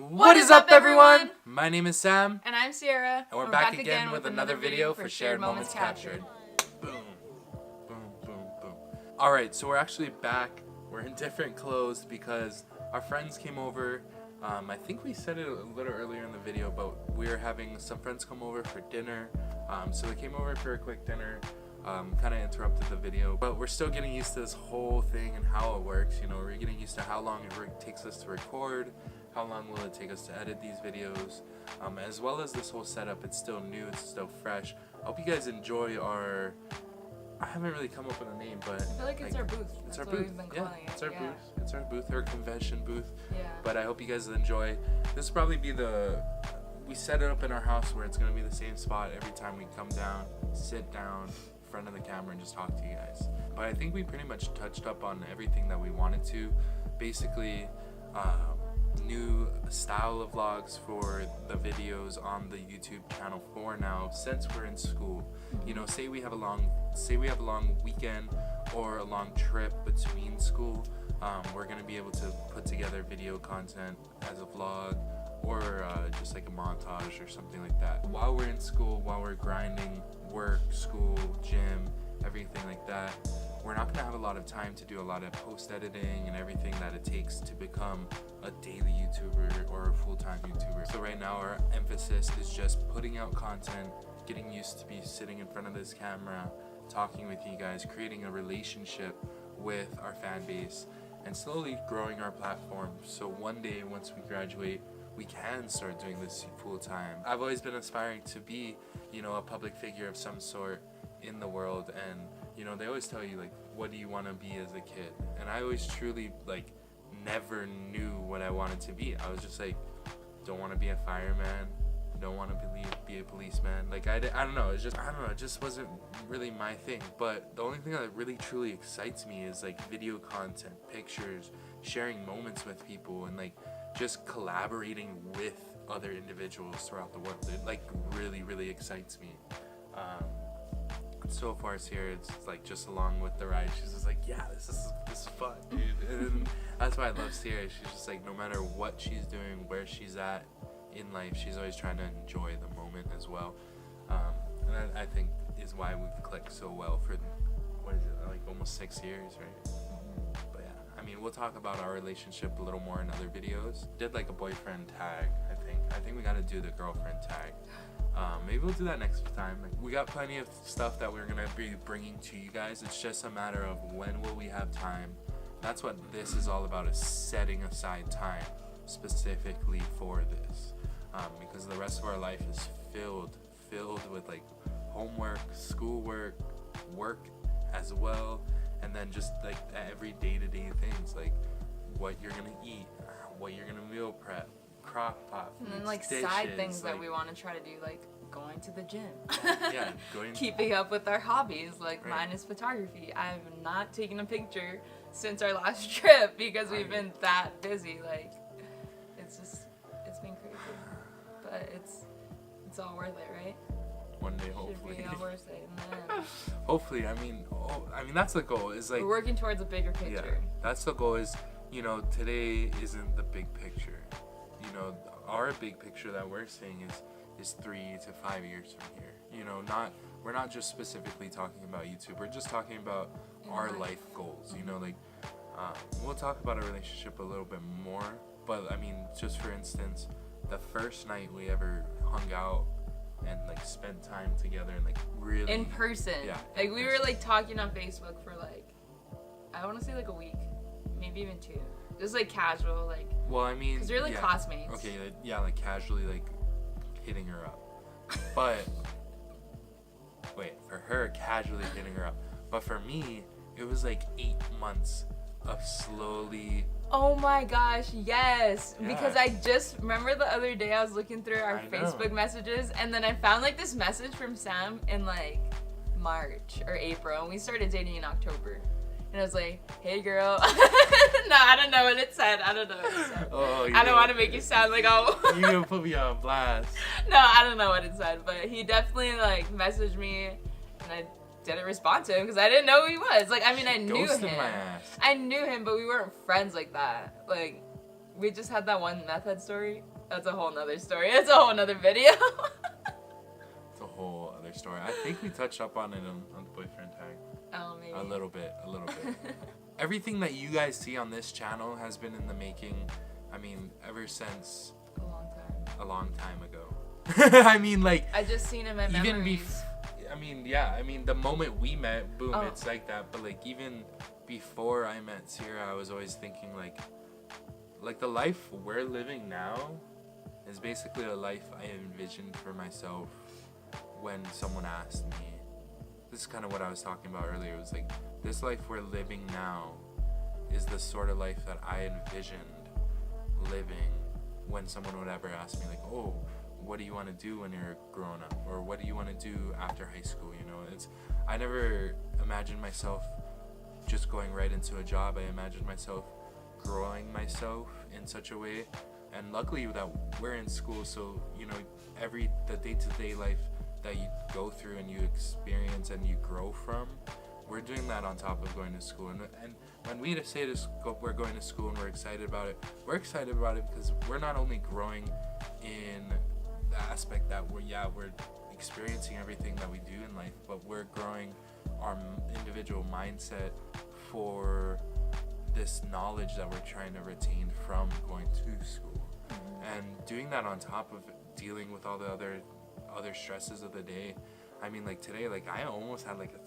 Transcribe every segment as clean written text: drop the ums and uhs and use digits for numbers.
What is up, everyone? My name is Sam. And I'm Sierra. And we're back again with another video for Shared Moments Captured. Boom. Boom, boom, boom. Alright, so we're actually back. We're in different clothes because our friends came over. I think we said it a little earlier in the video, but we were having some friends come over for dinner. So they came over for a quick dinner. Kind of interrupted the video, but we're still getting used to this whole thing and how it works. You know, we're getting used to how long it takes us to record. How long will it take us to edit these videos, as well as this whole setup. It's still new, it's still fresh. I hope you guys enjoy our, I haven't really come up with a name, but I feel like it's our booth. It's That's our what booth. We've been Yeah, calling it's our it. booth. It's our booth, our convention booth. Yeah. But I hope you guys enjoy. This will probably be we set it up in our house where it's gonna be the same spot every time we come down, sit down in front of the camera and just talk to you guys. But I think we pretty much touched up on everything that we wanted to. Basically, new style of vlogs for the videos on the YouTube channel for now, since we're in school. You know, say we have a long weekend or a long trip between school, we're gonna be able to put together video content as a vlog or just like a montage or something like that. While we're in school, while we're grinding, work, school, gym, everything like that, we're not going to have a lot of time to do a lot of post editing and everything that it takes to become a daily YouTuber or a full-time YouTuber. So right now our emphasis is just putting out content, getting used to be sitting in front of this camera, talking with you guys, creating a relationship with our fan base, and slowly growing our platform. So one day once we graduate, we can start doing this full-time. I've always been aspiring to be, you know, a public figure of some sort in the world, and you know, they always tell you, like, what do you want to be as a kid? And I always truly, like, never knew what I wanted to be. I was just like, don't want to be a fireman, don't want to be a policeman. Like, I don't know, it just wasn't really my thing. But the only thing that really truly excites me is, like, video content, pictures, sharing moments with people, and, like, just collaborating with other individuals throughout the world. It, like, really, really excites me. So far, Sierra, it's like just along with the ride, she's just like, yeah, this is fun, dude. And that's why I love Sierra. She's just like, no matter what she's doing, where she's at in life, she's always trying to enjoy the moment as well. And that, I think, is why we've clicked so well for, what is it, like almost 6 years, right? But yeah, I mean, we'll talk about our relationship a little more in other videos. Did like a boyfriend tag, I think we gotta do the girlfriend tag. Maybe we'll do that next time. Like, we got plenty of stuff that we're gonna be bringing to you guys. It's just a matter of when will we have time. That's what this is all about, is setting aside time specifically for this. Because the rest of our life is filled with like homework, schoolwork, work as well, and then just like every day-to-day things, like what you're gonna eat, what you're gonna meal prep, crock pot, and then like dishes, side things like, that we want to try to do, like going to the gym. Yeah, going keeping up with our hobbies, like right. Mine is photography. I've not taken a picture since our last trip because we've been that busy. Like, it's been crazy, but it's all worth it, right? One day, Should hopefully. be all worth it. And then Hopefully, I mean that's the goal. Is like we're working towards a bigger picture. Yeah, that's the goal. Is, you know, today isn't the big picture. You know, our big picture that we're seeing is 3 to 5 years from here. You know, we're not just specifically talking about YouTube. We're just talking about our life goals. You know, like we'll talk about our relationship a little bit more. But I mean, just for instance, the first night we ever hung out and like spent time together and like really in person. Yeah. Like we were like talking on Facebook for like, I want to say like a week, maybe even 2. Just like casual, like. Well, I mean, because we're like classmates. Okay, yeah, like casually like hitting her up. But wait, for her casually hitting her up. But for me, it was like 8 months of slowly. Oh my gosh, yes. Yeah. Because I just remember the other day I was looking through our I know. Facebook messages, and then I found like this message from Sam in like March or April, and we started dating in October. And I was like, hey girl. No, I don't know what it said. I don't know what it said. Oh, I don't want to make you sound like, oh. You gonna put me on blast. No, I don't know what it said, but he definitely like messaged me, and I didn't respond to him because I didn't know who he was. Like, I mean, I knew Ghosted him. my ass. I knew him, but we weren't friends like that. Like, we just had that one meth head story. That's a whole nother story. It's a whole nother video. It's a whole other story. I think we touched up on it on the boyfriend tag. Oh, maybe. A little bit. Everything that you guys see on this channel has been in the making, I mean, ever since A long time. ago. I mean, like, I just seen him in even memories. I mean, the moment we met, boom, Oh. it's like that. But like, even before I met Sierra, I was always thinking like the life we're living now is basically a life I envisioned for myself when someone asked me. This is kind of what I was talking about earlier. It was like, this life we're living now is the sort of life that I envisioned living when someone would ever ask me like, oh, what do you want to do when you're grown up? Or what do you want to do after high school? You know, I never imagined myself just going right into a job. I imagined myself growing myself in such a way. And luckily that we're in school, so, you know, the day-to-day life that you go through and you experience and you grow from, we're doing that on top of going to school. And when we say we're going to school and we're excited about it because we're not only growing in the aspect that we're experiencing everything that we do in life, but we're growing our individual mindset for this knowledge that we're trying to retain from going to school. And doing that on top of dealing with all the other stresses of the day. I mean, like today, like I almost had like a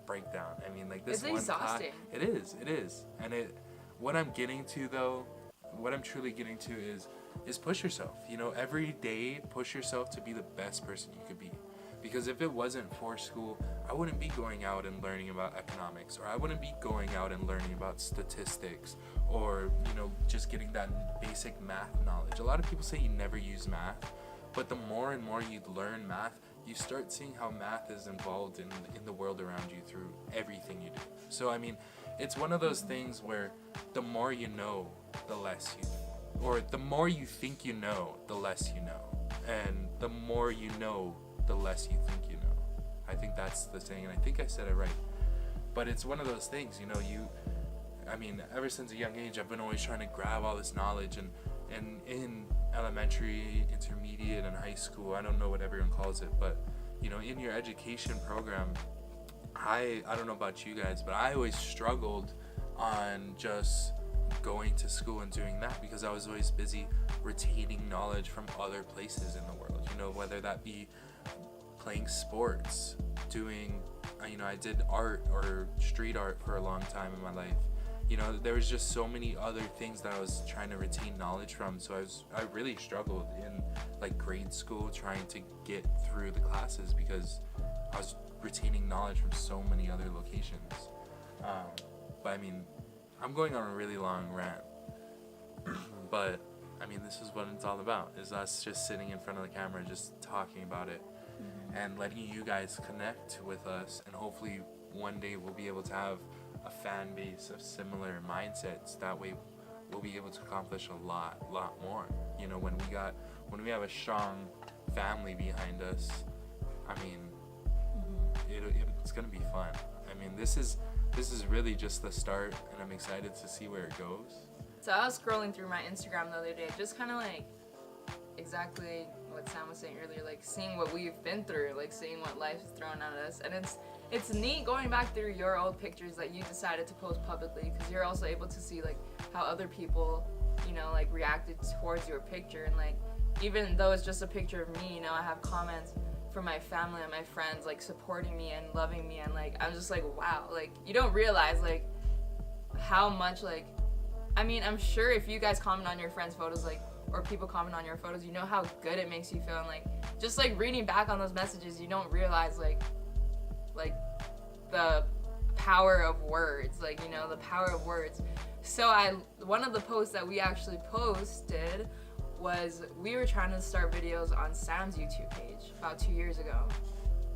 breakdown. I mean, like this it's one exhausting. It is. And what I'm truly getting to is push yourself. You know, every day push yourself to be the best person you could be. Because if it wasn't for school, I wouldn't be going out and learning about economics, or I wouldn't be going out and learning about statistics, or, you know, just getting that basic math knowledge. A lot of people say you never use math, but the more and more you learn math, you start seeing how math is involved in the world around you through everything you do. So, I mean, it's one of those things where the more you know, the less you know. Or the more you think you know, the less you know. And the more you know, the less you think you know. I think that's the saying, and I think I said it right. But it's one of those things, you know, ever since a young age, I've been always trying to grab all this knowledge, and in elementary, intermediate, and high school, I don't know what everyone calls it, but, you know, in your education program, I don't know about you guys, but I always struggled on just going to school and doing that, because I was always busy retaining knowledge from other places in the world, you know, whether that be playing sports, doing, you know, I did art or street art for a long time in my life. You know, there was just so many other things that I was trying to retain knowledge from. So I really struggled in like grade school trying to get through the classes because I was retaining knowledge from so many other locations. But I mean, I'm going on a really long rant. But I mean, this is what it's all about, is us just sitting in front of the camera, just talking about it, and letting you guys connect with us, and hopefully one day we'll be able to have a fan base of similar mindsets. That way we'll be able to accomplish a lot more. You know, when we have a strong family behind us, I mean, it's gonna be fun. I mean, this is really just the start, and I'm excited to see where it goes. So I was scrolling through my Instagram the other day, just kind of like exactly what Sam was saying earlier, like seeing what we've been through, like seeing what life is throwing at us. And it's neat going back through your old pictures that you decided to post publicly, because you're also able to see like how other people, you know, like reacted towards your picture. And like, even though it's just a picture of me, you know, I have comments from my family and my friends like supporting me and loving me, and like I'm just like, wow, like you don't realize like how much, like, I mean, I'm sure if you guys comment on your friends' photos, like or people comment on your photos, you know how good it makes you feel. And like just like reading back on those messages, you don't realize like the power of words, like, you know, the power of words. So one of the posts that we actually posted was we were trying to start videos on Sam's YouTube page about 2 years ago,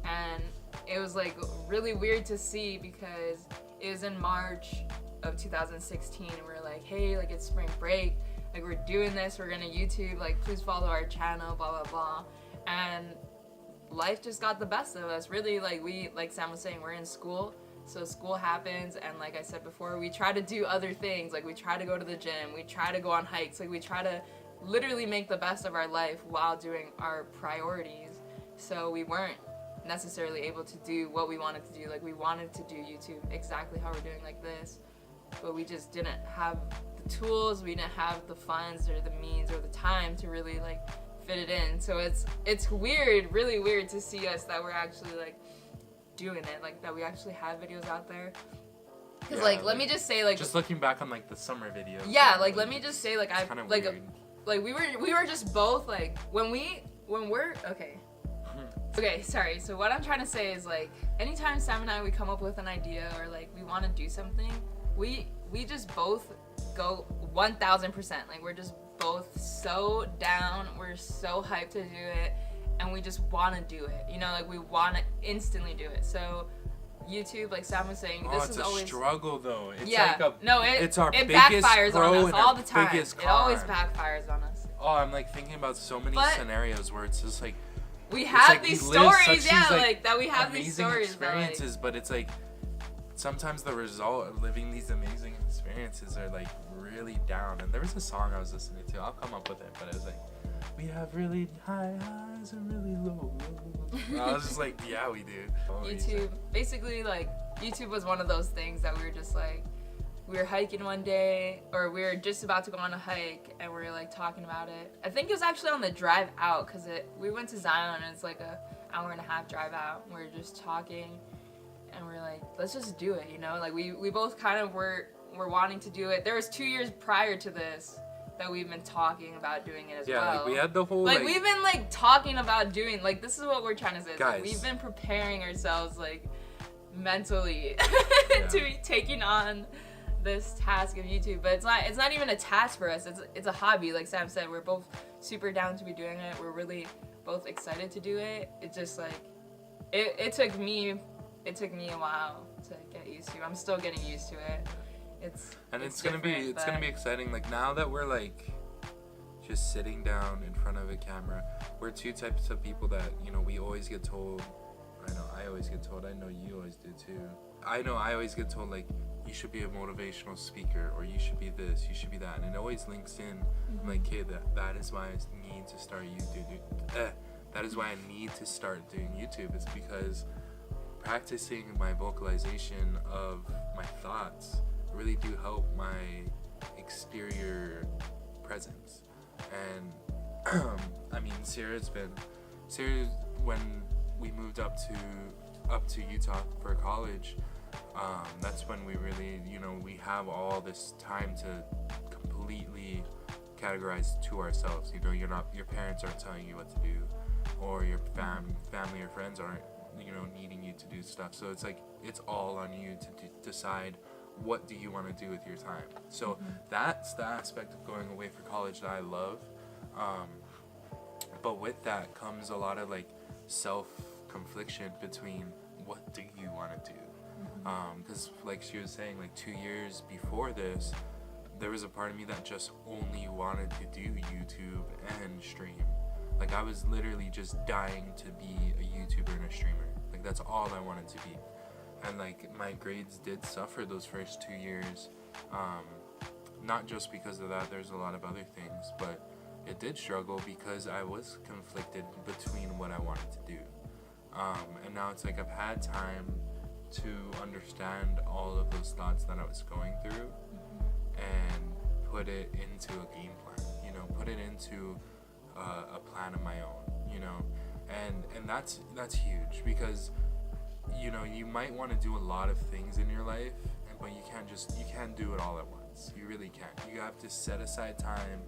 and it was like really weird to see because it was in March of 2016, and we were like, hey, like it's spring break, like we're doing this, we're gonna YouTube, like please follow our channel, blah blah blah. And life just got the best of us, really. Like Sam was saying, we're in school, so school happens, and like I said before, we try to do other things, like we try to go to the gym, we try to go on hikes, like we try to literally make the best of our life while doing our priorities. So we weren't necessarily able to do what we wanted to do. Like we wanted to do YouTube exactly how we're doing like this, but we just didn't have the tools, we didn't have the funds or the means or the time to really like fit it in. So it's weird, really weird to see us that we're actually like doing it, like that we actually have videos out there. Because Yeah, like let me just say, like just looking back on like the summer videos. yeah, like let me just say, like I like weird. like we were just both like when we're okay, sorry. So what I'm trying to say is like anytime Sam and I we come up with an idea or like we want to do something, we just both go 1000%. Like we're just both so down, we're so hyped to do it, and we just want to do it. You know, like we want to instantly do it. So YouTube, like Sam was saying, this is always a struggle though. It's yeah, like it's our it biggest backfires pro on us and all our the time. biggest It always con. backfires on us. Oh, I'm like thinking about so many But scenarios where it's just like we have like these we live stories, such yeah, these, like that we have amazing these stories. experiences, but it's like sometimes the result of living these amazing experiences are like really down. And there was a song I was listening to, I'll come up with it, but it was like, we have really high highs and really low lows. I was just like, yeah, we do. YouTube, basically, like YouTube was one of those things that we were just like, we were hiking one day, or we were just about to go on a hike, and we were like talking about it. I think it was actually on the drive out, because we went to Zion, and it's like a hour and a half drive out. We were just talking, and we are like, let's just do it, you know? Like we both kind of were wanting to do it. There was 2 years prior to this that we've been talking about doing it as well. Yeah, like we had the whole like we've been like talking about doing, like this is what we're trying to say. Guys. Like, we've been preparing ourselves like mentally Yeah. to be taking on this task of YouTube, but it's not even a task for us. It's a hobby. Like Sam said, we're both super down to be doing it. We're really both excited to do it. It's just like it took me a while to get used to. I'm still getting used to it. It's gonna be exciting. Like now that we're like just sitting down in front of a camera, we're two types of people that, you know, we always get told. I always get told. I know you always do too. I know I always get told like, you should be a motivational speaker, or you should be this, you should be that, and it always links in. I'm like, okay, that is why I need to start YouTube. That is why I need to start doing YouTube. It's because practicing my vocalization of my thoughts really do help my exterior presence. And I mean, Sarah, when we moved up to Utah for college, that's when we really, you know, we have all this time to completely categorize to ourselves. You know, your parents aren't telling you what to do, or your family or friends aren't, you know, needing you to do stuff. So it's like, it's all on you to decide what do you want to do with your time. So that's the aspect of going away for college that I love. But with that comes a lot of like self-confliction between what do you want to do. Because like she was saying, like 2 years before this, there was a part of me that just only wanted to do YouTube and stream. Like I was literally just dying to be a YouTuber and a streamer. Like that's all I wanted to be. And like my grades did suffer those first 2 years. Not just because of that, there's a lot of other things, but it did struggle because I was conflicted between what I wanted to do. And now it's like I've had time to understand all of those thoughts that I was going through and put it into a game plan, you know, put it into a plan of my own, you know, and that's huge, because, you know, you might want to do a lot of things in your life, but you can't do it all at once. You really can't. You have to set aside time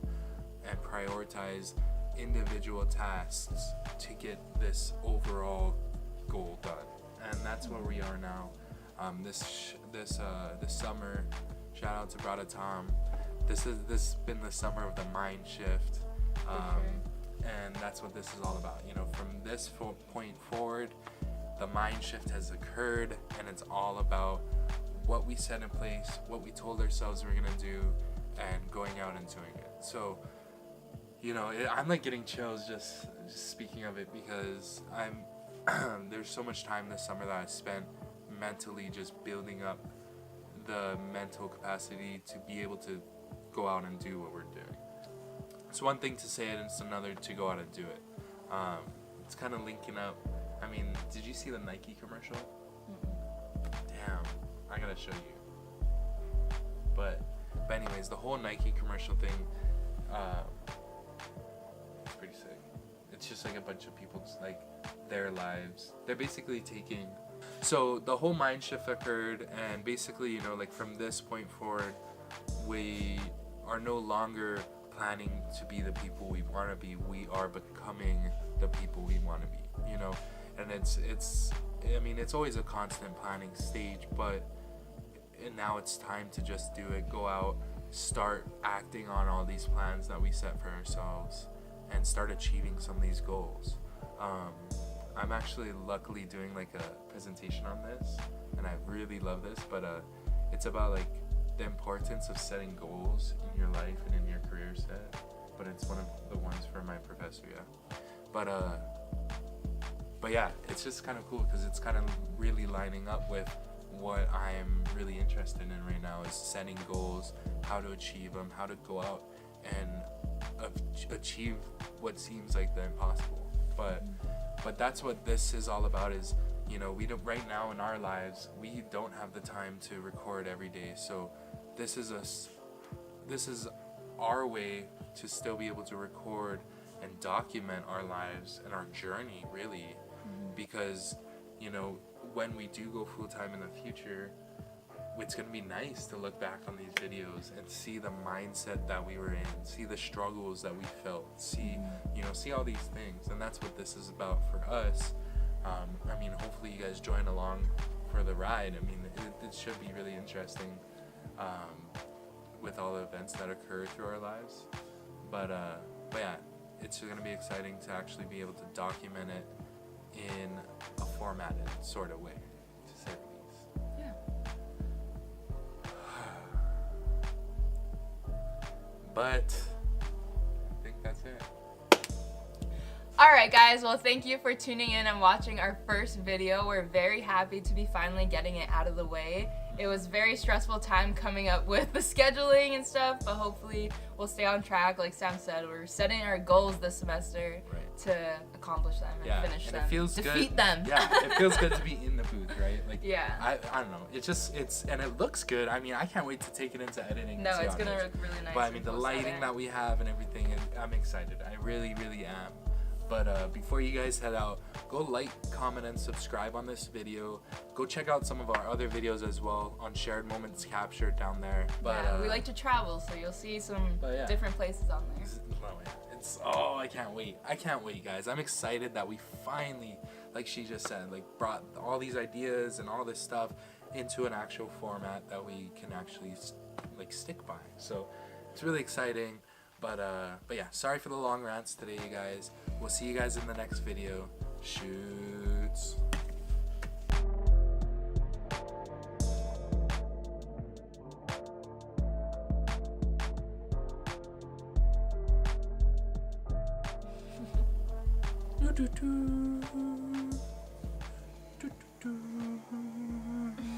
and prioritize individual tasks to get this overall goal done. And that's where we are now. This summer, shout out to Brother Tom. This has been the summer of the mind shift, and that's what this is all about. You know, from this point forward, the mind shift has occurred, and it's all about what we set in place, what we told ourselves we're gonna do, and going out and doing it. So, you know, I'm like getting chills just speaking of it, because there's so much time this summer that I spent mentally just building up the mental capacity to be able to go out and do what we're doing. It's one thing to say it, and it's another to go out and do it. It's kind of linking up. I mean, did you see the Nike commercial? Damn, I gotta show you. But anyways, the whole Nike commercial thing, it's pretty sick. It's just like a bunch of people's, like, their lives. They're basically taking. So the whole mind shift occurred, and basically, you know, like from this point forward, we are no longer planning to be the people we want to be. We are becoming the people we want to be, you know. And I mean, it's always a constant planning stage, but now it's time to just do it. Go out, start acting on all these plans that we set for ourselves, and start achieving some of these goals. I'm actually luckily doing like a presentation on this, and I really love this, but it's about like the importance of setting goals in your life and in your career set. But it's one of the ones for my professor, yeah. But yeah, it's just kind of cool, because it's kind of really lining up with what I'm really interested in right now, is setting goals, how to achieve them, how to go out and achieve what seems like the impossible. But that's what this is all about, is, you know, we don't, right now in our lives, we don't have the time to record every day. So this is our way to still be able to record and document our lives and our journey, really. Because, you know, when we do go full time in the future, it's going to be nice to look back on these videos and see the mindset that we were in, see the struggles that we felt, see all these things. And that's what this is about for us. I mean, hopefully you guys join along for the ride. I mean, it should be really interesting with all the events that occur through our lives. But yeah, it's going to be exciting to actually be able to document it in a formatted sort of way, to say the least. Yeah. But I think that's it. Alright guys, well, thank you for tuning in and watching our first video. We're very happy to be finally getting it out of the way. It was a very stressful time coming up with the scheduling and stuff, but hopefully we'll stay on track. Like Sam said, we're setting our goals this semester to accomplish them and finish them. It feels defeat good. them. Yeah, it feels good to be in the booth, right? Like, yeah. I don't know. And it looks good. I mean, I can't wait to take it into editing. No, it's gonna look really nice. But I mean, the lighting that we have and everything, I'm excited. I really, really am. But before you guys head out, go like, comment, and subscribe on this video. Go check out some of our other videos as well on Shared Moments Captured down there. But yeah, we like to travel, so you'll see some different places on there. I can't wait. I can't wait, guys. I'm excited that we finally, like she just said, like brought all these ideas and all this stuff into an actual format that we can actually like stick by. So it's really exciting. But yeah, sorry for the long rants today, you guys. We'll see you guys in the next video. Shoots. do do do do do do.